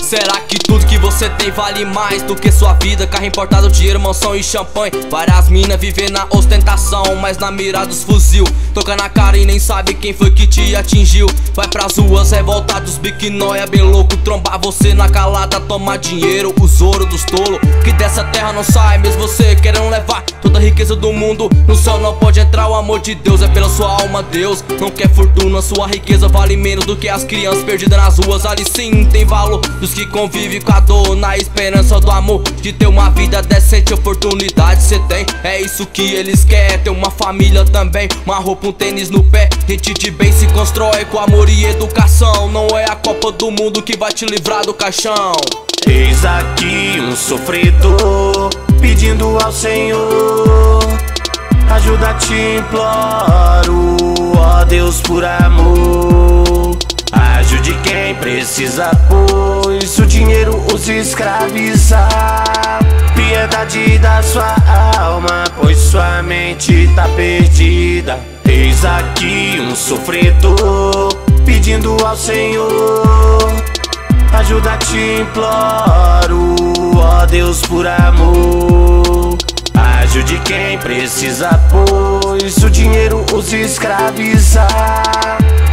Será que tudo que você tem vale mais do que sua vida? Carro importado, dinheiro, mansão e champanhe. Várias minas vivem na ostentação, mas na mira dos fuzil. Toca na cara e nem sabe quem foi que te atingiu. Vai pras ruas revoltados, biquinóia bem louco. Trombar você na calada, tomar dinheiro, os ouro dos tolos. Que dessa terra não sai, mesmo você querendo levar toda a riqueza do mundo. No céu não pode entrar, o amor de Deus é pela sua alma. Deus não quer fortuna, sua riqueza vale menos do que as crianças perdidas nas ruas. Ali sim tem valor dos que convivem com a dor, na esperança do amor, de ter uma vida decente. Oportunidade cê tem, é isso que eles querem. Ter uma família também, uma roupa, um tênis no pé. Gente de bem se constrói com amor e educação. Não é a Copa do Mundo que vai te livrar do caixão. Eis aqui um sofredor pedindo ao Senhor ajuda, te imploro, ó Deus, por amor. Ajude quem precisa, pois o dinheiro os escraviza. Piedade da sua alma, pois sua mente tá perdida. Eis aqui um sofredor pedindo ao Senhor ajuda, te imploro, ó Deus, por amor. Ajude quem precisa, pois o dinheiro os escraviza.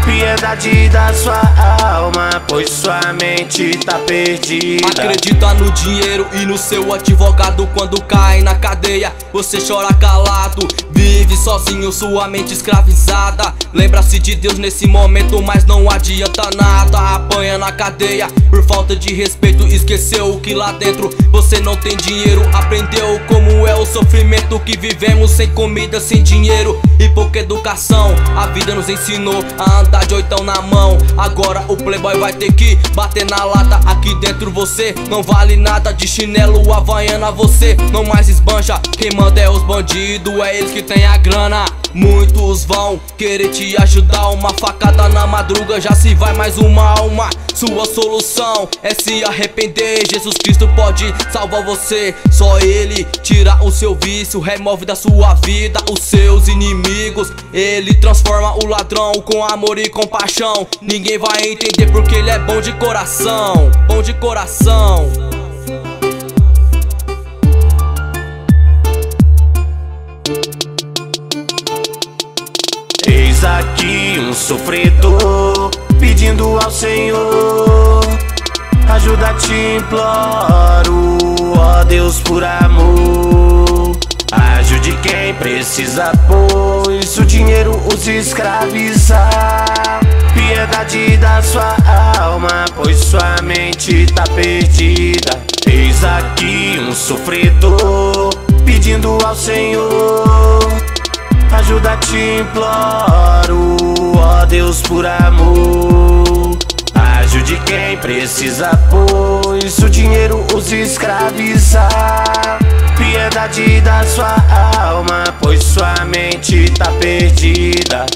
Piedade da sua alma, pois sua mente tá perdida. Acredita no dinheiro e no seu advogado. Quando cai na cadeia, você chora calado. Vive sozinho, sua mente escravizada. Lembra-se de Deus nesse momento, mas não adianta nada. Apanha na cadeia por falta de respeito. Esqueceu que lá dentro você não tem dinheiro. Aprendeu como é o sofrimento que vivemos, sem comida, sem dinheiro e pouca educação. A vida nos ensinou a andar de oitão na mão. Agora o playboy vai ter que bater na lata. Aqui dentro você não vale nada. De chinelo havaiana você não mais esbanja. Quem manda é os bandidos, é eles que tem a grana. Muitos vão querer te ajudar, uma facada na madruga já se vai mais uma alma. Sua solução é se arrepender. Jesus Cristo pode salvar você, só Ele tira o seu vício, remove da sua vida os seus inimigos. Ele transforma o ladrão com amor e compaixão. Ninguém vai entender porque Ele é bom de coração, bom de coração. Eis aqui um sofredor pedindo ao Senhor ajuda, te imploro, ó Deus, por amor. Ajude quem precisa, pois o dinheiro os escraviza. Piedade da sua alma, pois sua mente tá perdida. Eis aqui um sofredor pedindo ao Senhor ajuda, te imploro, ó Deus, por amor. Ajude quem precisa, pois o dinheiro os escraviza. Piedade da sua alma, pois sua mente tá perdida.